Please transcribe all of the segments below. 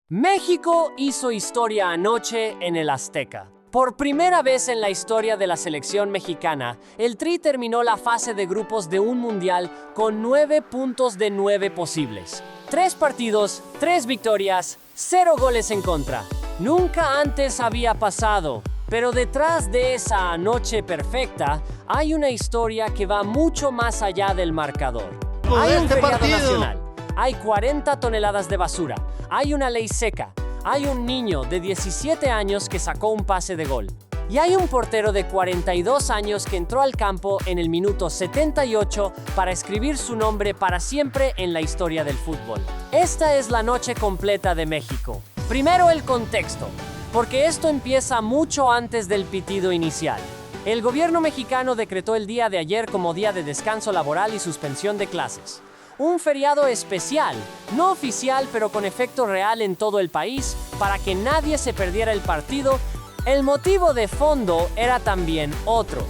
México hizo historia anoche en el Azteca. Por primera vez en la historia de la selección mexicana, el Tri terminó la fase de grupos de un mundial con 9 puntos de 9 posibles. 3 partidos, 3 victorias, 0 goles en contra. Nunca antes había pasado, pero detrás de esa noche perfecta hay una historia que va mucho más allá del marcador. Hay un feriado nacional, hay 40 toneladas de basura, hay una ley seca, hay un niño de 17 años que sacó un pase de gol. Y hay un portero de 42 años que entró al campo en el minuto 78 para escribir su nombre para siempre en la historia del fútbol. Esta es la noche completa de México. Primero el contexto, porque esto empieza mucho antes del pitido inicial. El gobierno mexicano decretó el día de ayer como día de descanso laboral y suspensión de clases. Un feriado especial, no oficial pero con efecto real en todo el país, para que nadie se perdiera el partido. El motivo de fondo era también otro.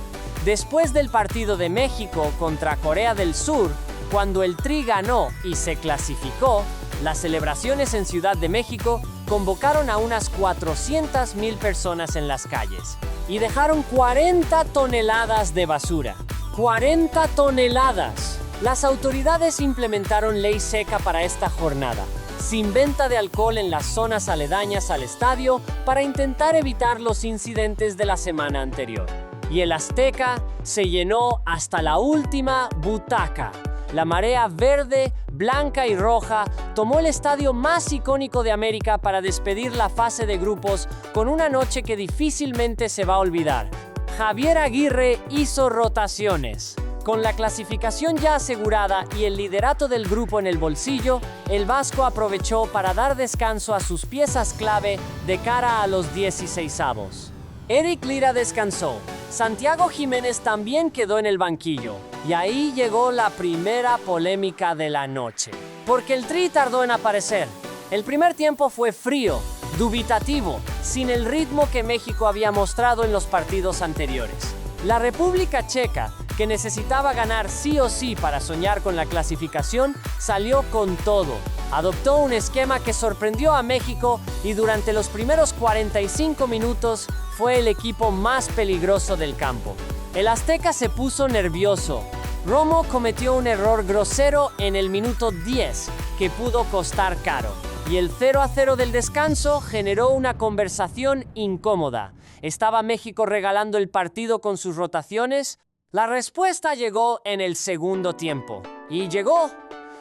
Después del partido de México contra Corea del Sur, cuando el Tri ganó y se clasificó, las celebraciones en Ciudad de México convocaron a unas 400,000 personas en las calles y dejaron 40 toneladas de basura. ¡40 toneladas! Las autoridades implementaron ley seca para esta jornada, sin venta de alcohol en las zonas aledañas al estadio para intentar evitar los incidentes de la semana anterior. Y el Azteca se llenó hasta la última butaca. La marea verde, blanca y roja tomó el estadio más icónico de América para despedir la fase de grupos con una noche que difícilmente se va a olvidar. Javier Aguirre hizo rotaciones. Con la clasificación ya asegurada y el liderato del grupo en el bolsillo, el vasco aprovechó para dar descanso a sus piezas clave de cara a los 16avos. Eric Lira descansó. Santiago Jiménez también quedó en el banquillo. Y ahí llegó la primera polémica de la noche. Porque el Tri tardó en aparecer. El primer tiempo fue frío, dubitativo, sin el ritmo que México había mostrado en los partidos anteriores. La República Checa, que necesitaba ganar sí o sí para soñar con la clasificación, salió con todo. Adoptó un esquema que sorprendió a México y durante los primeros 45 minutos fue el equipo más peligroso del campo. El Azteca se puso nervioso. Romo cometió un error grosero en el minuto 10 que pudo costar caro. Y el 0-0 del descanso generó una conversación incómoda. ¿Estaba México regalando el partido con sus rotaciones? La respuesta llegó en el segundo tiempo. Y llegó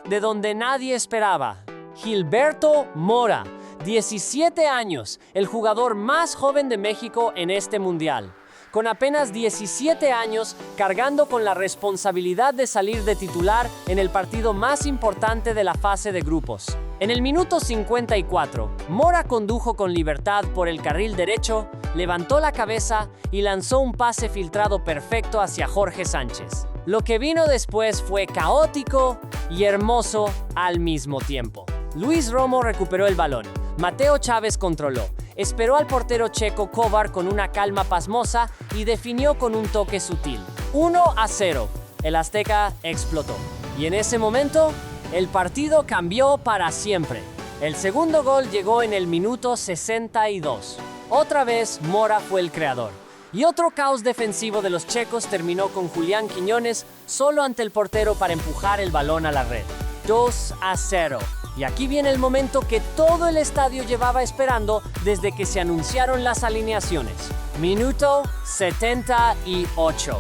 de donde nadie esperaba. Gilberto Mora, 17 años, el jugador más joven de México en este mundial. Con apenas 17 años, cargando con la responsabilidad de salir de titular en el partido más importante de la fase de grupos. En el minuto 54, Mora condujo con libertad por el carril derecho, levantó la cabeza y lanzó un pase filtrado perfecto hacia Jorge Sánchez. Lo que vino después fue caótico y hermoso al mismo tiempo. Luis Romo recuperó el balón. Mateo Chávez controló. Esperó al portero checo Kovar con una calma pasmosa y definió con un toque sutil. 1-0. El Azteca explotó. Y en ese momento, el partido cambió para siempre. El segundo gol llegó en el minuto 62. Otra vez, Mora fue el creador. Y otro caos defensivo de los checos terminó con Julián Quiñones solo ante el portero para empujar el balón a la red. 2-0. Y aquí viene el momento que todo el estadio llevaba esperando desde que se anunciaron las alineaciones. Minuto 78.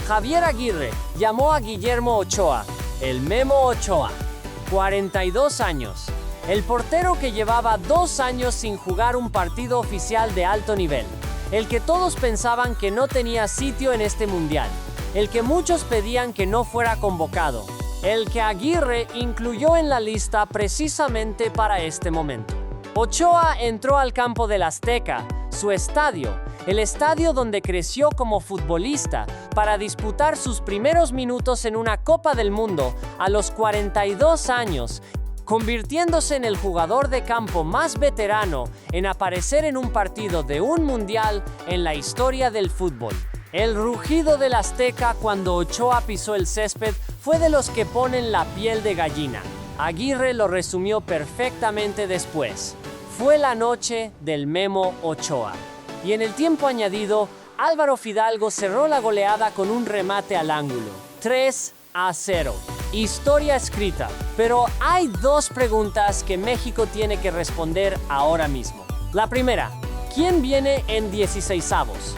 Javier Aguirre llamó a Guillermo Ochoa, el Memo Ochoa, 42 años. El portero que llevaba 2 años sin jugar un partido oficial de alto nivel. El que todos pensaban que no tenía sitio en este mundial. El que muchos pedían que no fuera convocado. El que Aguirre incluyó en la lista precisamente para este momento. Ochoa entró al campo del Azteca, su estadio, el estadio donde creció como futbolista, para disputar sus primeros minutos en una Copa del Mundo a los 42 años, convirtiéndose en el jugador de campo más veterano en aparecer en un partido de un mundial en la historia del fútbol. El rugido del Azteca cuando Ochoa pisó el césped fue de los que ponen la piel de gallina. Aguirre lo resumió perfectamente después. Fue la noche del Memo Ochoa. Y en el tiempo añadido, Álvaro Fidalgo cerró la goleada con un remate al ángulo. 3-0. Historia escrita. Pero hay dos preguntas que México tiene que responder ahora mismo. La primera, ¿quién viene en 16avos?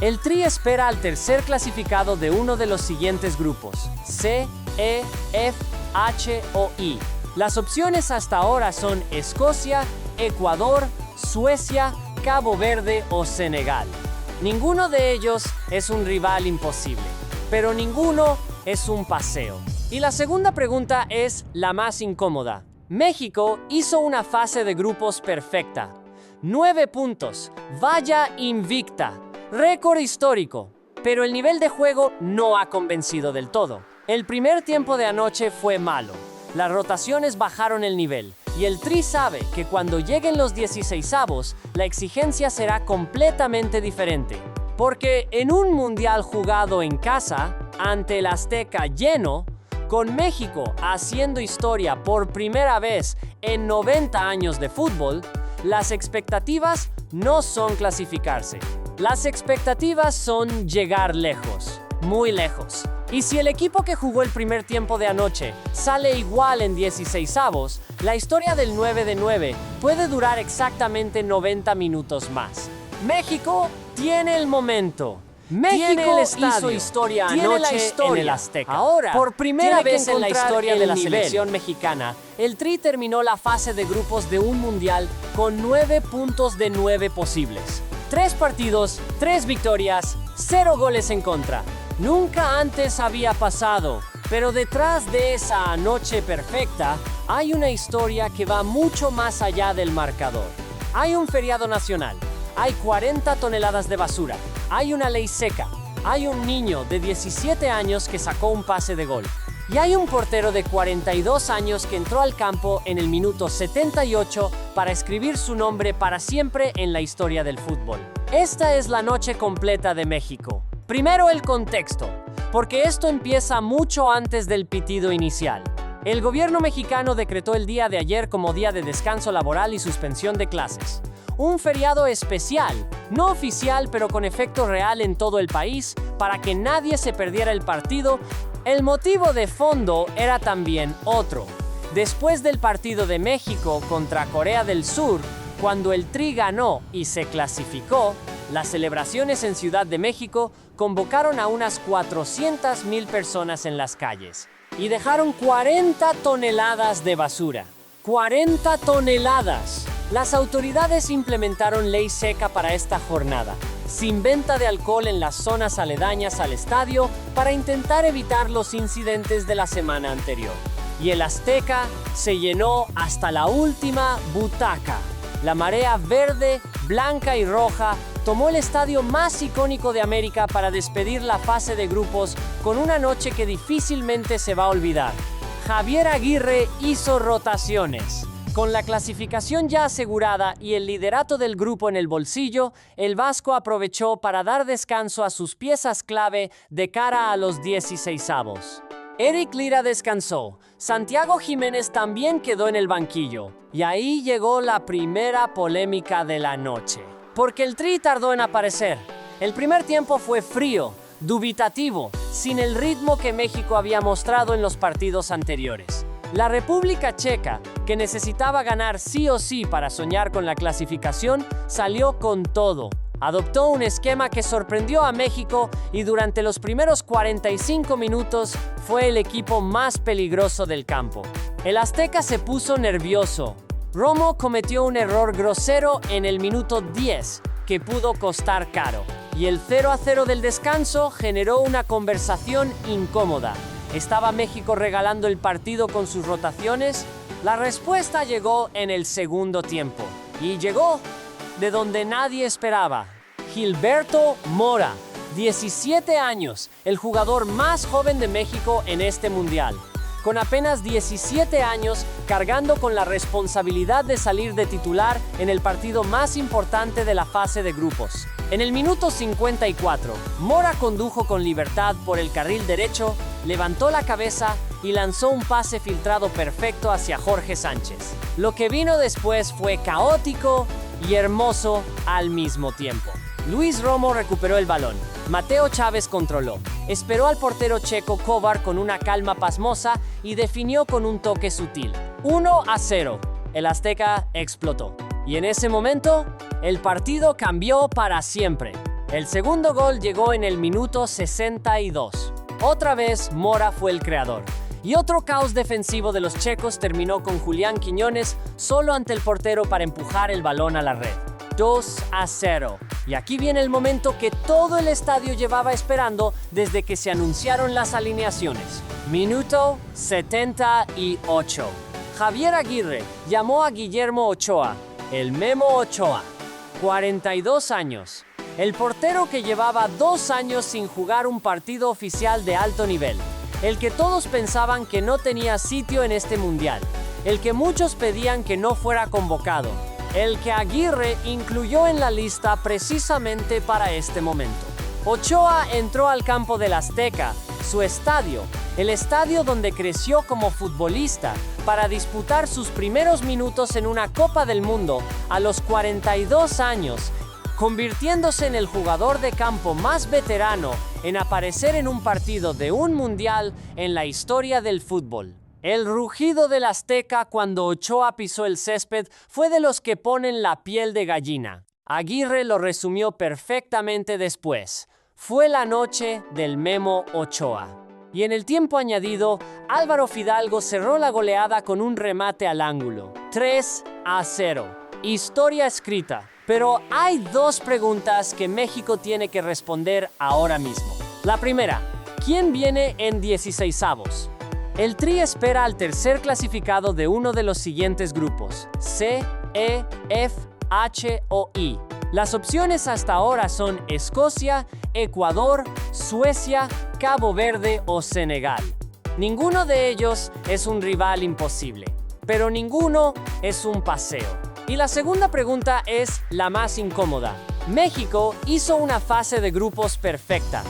El Tri espera al tercer clasificado de uno de los siguientes grupos: C, E, F, H o I. Las opciones hasta ahora son Escocia, Ecuador, Suecia, Cabo Verde o Senegal. Ninguno de ellos es un rival imposible, pero ninguno es un paseo. Y la segunda pregunta es la más incómoda. México hizo una fase de grupos perfecta. 9 puntos, vaya invicta, récord histórico. Pero el nivel de juego no ha convencido del todo. El primer tiempo de anoche fue malo. Las rotaciones bajaron el nivel. Y el Tri sabe que cuando lleguen los 16avos, la exigencia será completamente diferente. Porque en un mundial jugado en casa, ante el Azteca lleno, con México haciendo historia por primera vez en 90 años de fútbol, las expectativas no son clasificarse. Las expectativas son llegar lejos, muy lejos. Y si el equipo que jugó el primer tiempo de anoche sale igual en 16avos, la historia del 9 de 9 puede durar exactamente 90 minutos más. México tiene el momento. México hizo historia anoche en el Azteca. Ahora, por primera vez en la historia de la selección mexicana, el Tri terminó la fase de grupos de un mundial con 9 puntos de 9 posibles. 3 partidos, 3 victorias, 0 goles en contra. Nunca antes había pasado, pero detrás de esa noche perfecta hay una historia que va mucho más allá del marcador. Hay un feriado nacional, hay 40 toneladas de basura, hay una ley seca, hay un niño de 17 años que sacó un pase de gol, y hay un portero de 42 años que entró al campo en el minuto 78 para escribir su nombre para siempre en la historia del fútbol. Esta es la noche completa de México. Primero el contexto, porque esto empieza mucho antes del pitido inicial. El gobierno mexicano decretó el día de ayer como día de descanso laboral y suspensión de clases. Un feriado especial, no oficial pero con efecto real en todo el país, para que nadie se perdiera el partido. El motivo de fondo era también otro. Después del partido de México contra Corea del Sur, cuando el Tri ganó y se clasificó, las celebraciones en Ciudad de México convocaron a unas 400,000 personas en las calles y dejaron 40 toneladas de basura. ¡40 toneladas! Las autoridades implementaron ley seca para esta jornada, sin venta de alcohol en las zonas aledañas al estadio para intentar evitar los incidentes de la semana anterior. Y el Azteca se llenó hasta la última butaca. La marea verde, blanca y roja tomó el estadio más icónico de América para despedir la fase de grupos con una noche que difícilmente se va a olvidar. Javier Aguirre hizo rotaciones. Con la clasificación ya asegurada y el liderato del grupo en el bolsillo, el Vasco aprovechó para dar descanso a sus piezas clave de cara a los 16avos. Eric Lira descansó, Santiago Jiménez también quedó en el banquillo, y ahí llegó la primera polémica de la noche. Porque el Tri tardó en aparecer. El primer tiempo fue frío, dubitativo, sin el ritmo que México había mostrado en los partidos anteriores. La República Checa, que necesitaba ganar sí o sí para soñar con la clasificación, salió con todo. Adoptó un esquema que sorprendió a México y durante los primeros 45 minutos fue el equipo más peligroso del campo. El Azteca se puso nervioso. Romo cometió un error grosero en el minuto 10 que pudo costar caro. Y el 0-0 del descanso generó una conversación incómoda. ¿Estaba México regalando el partido con sus rotaciones? La respuesta llegó en el segundo tiempo. Y llegó de donde nadie esperaba. Gilberto Mora, 17 años, el jugador más joven de México en este mundial. Con apenas 17 años, cargando con la responsabilidad de salir de titular en el partido más importante de la fase de grupos. En el minuto 54, Mora condujo con libertad por el carril derecho, levantó la cabeza y lanzó un pase filtrado perfecto hacia Jorge Sánchez. Lo que vino después fue caótico y hermoso al mismo tiempo. Luis Romo recuperó el balón. Mateo Chávez controló. Esperó al portero checo Kovar con una calma pasmosa y definió con un toque sutil. 1-0. El Azteca explotó. Y en ese momento, el partido cambió para siempre. El segundo gol llegó en el minuto 62. Otra vez, Mora fue el creador. Y otro caos defensivo de los checos terminó con Julián Quiñones solo ante el portero para empujar el balón a la red. 2-0. Y aquí viene el momento que todo el estadio llevaba esperando desde que se anunciaron las alineaciones. Minuto 78. Javier Aguirre llamó a Guillermo Ochoa, el Memo Ochoa. 42 años. El portero que llevaba 2 años sin jugar un partido oficial de alto nivel. El que todos pensaban que no tenía sitio en este mundial. El que muchos pedían que no fuera convocado. El que Aguirre incluyó en la lista precisamente para este momento. Ochoa entró al campo del Azteca, su estadio, el estadio donde creció como futbolista, para disputar sus primeros minutos en una Copa del Mundo a los 42 años, convirtiéndose en el jugador de campo más veterano en aparecer en un partido de un mundial en la historia del fútbol. El rugido del Azteca cuando Ochoa pisó el césped fue de los que ponen la piel de gallina. Aguirre lo resumió perfectamente después. Fue la noche del Memo Ochoa. Y en el tiempo añadido, Álvaro Fidalgo cerró la goleada con un remate al ángulo. 3-0. Historia escrita. Pero hay 2 preguntas que México tiene que responder ahora mismo. La primera, ¿quién viene en 16avos? El Tri espera al tercer clasificado de uno de los siguientes grupos: C, E, F, H o I. Las opciones hasta ahora son Escocia, Ecuador, Suecia, Cabo Verde o Senegal. Ninguno de ellos es un rival imposible, pero ninguno es un paseo. Y la segunda pregunta es la más incómoda. México hizo una fase de grupos perfecta.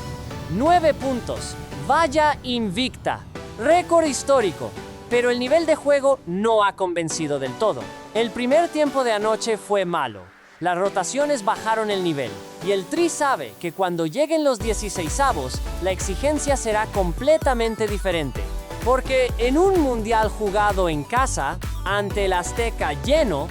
9 puntos. Vaya invicta. Récord histórico. Pero el nivel de juego no ha convencido del todo. El primer tiempo de anoche fue malo. Las rotaciones bajaron el nivel. Y el Tri sabe que cuando lleguen los 16avos, la exigencia será completamente diferente. Porque en un mundial jugado en casa, ante el Azteca lleno,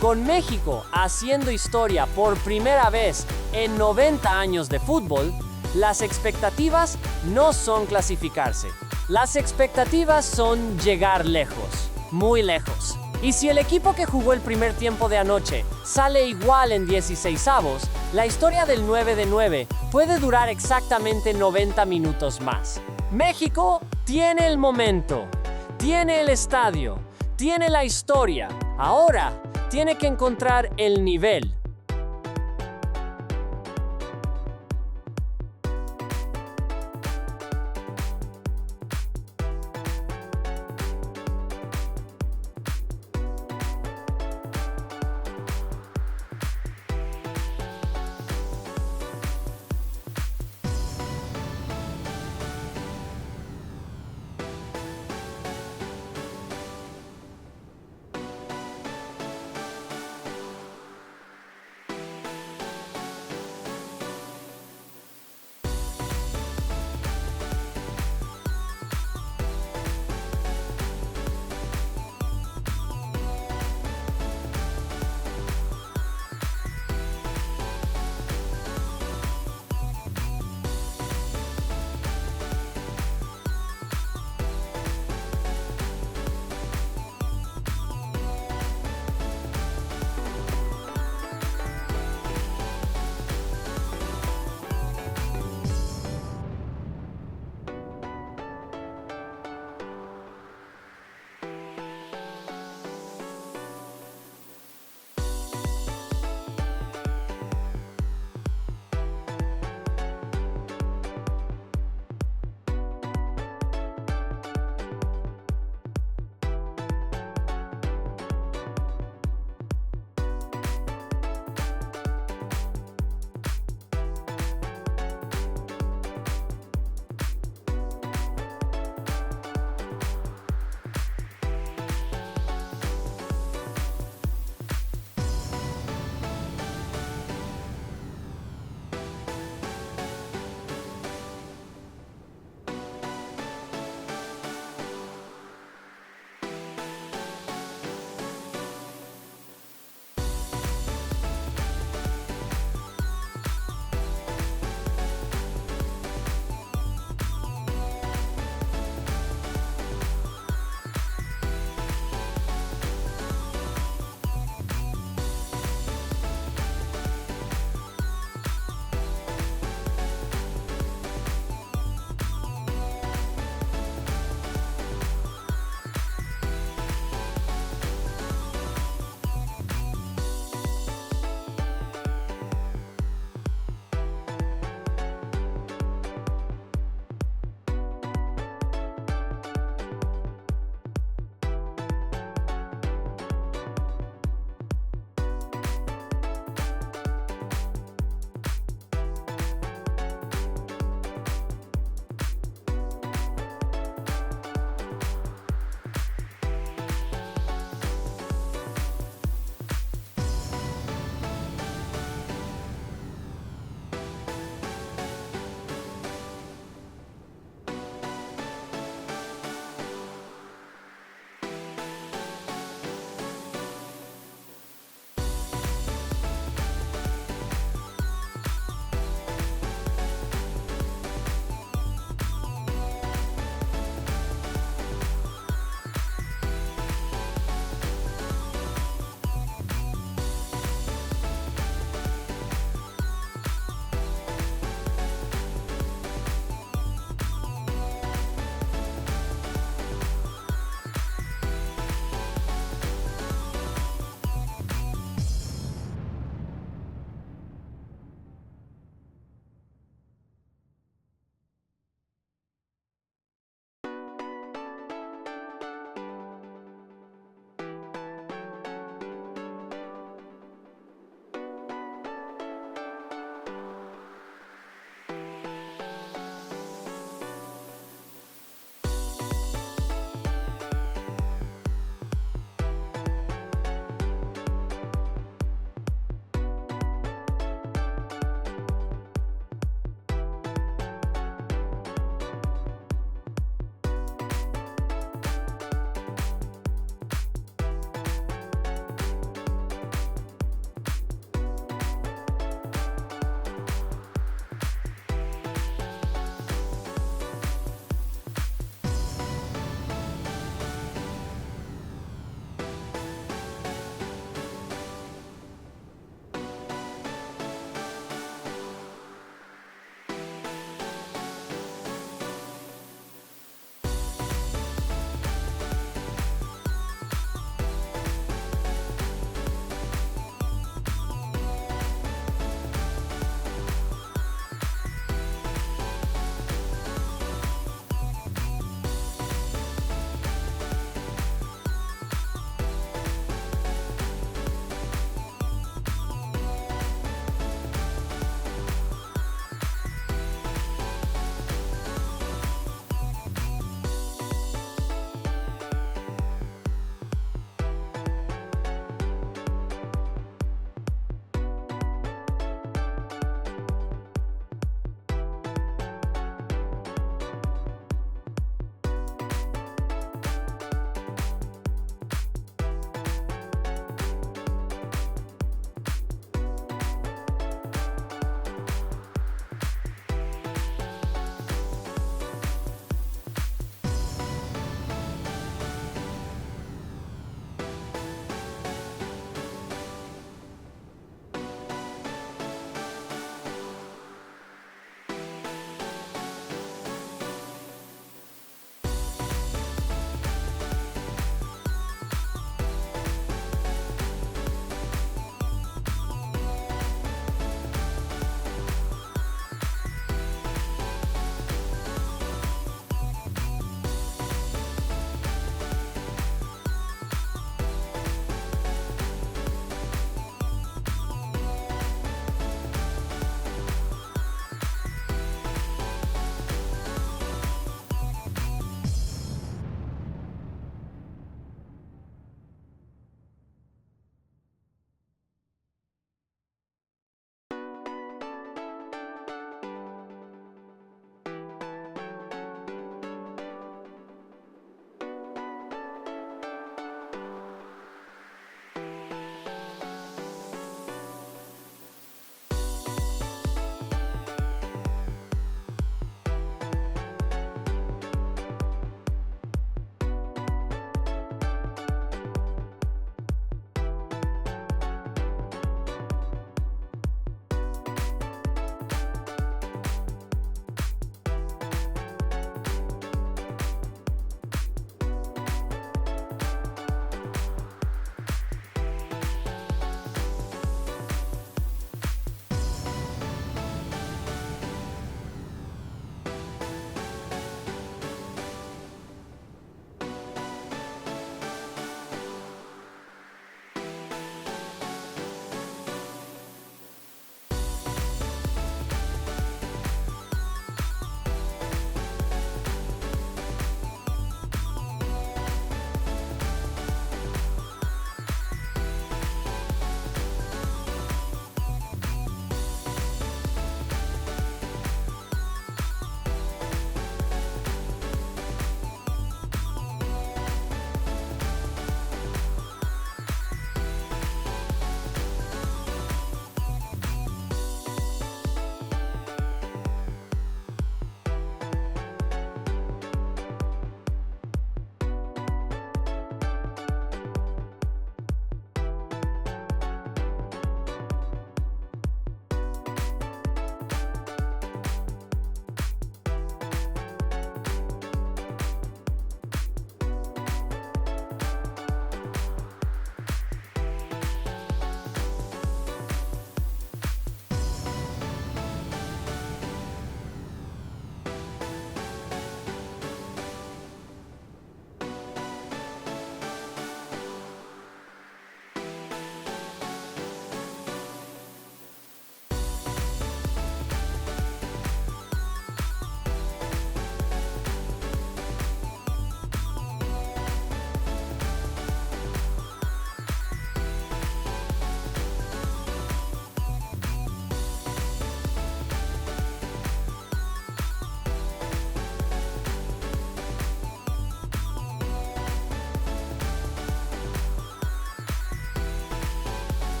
con México haciendo historia por primera vez en 90 años de fútbol, las expectativas no son clasificarse. Las expectativas son llegar lejos, muy lejos. Y si el equipo que jugó el primer tiempo de anoche sale igual en 16avos, la historia del 9 de 9 puede durar exactamente 90 minutos más. México tiene el momento, tiene el estadio, tiene la historia. Ahora tiene que encontrar el nivel.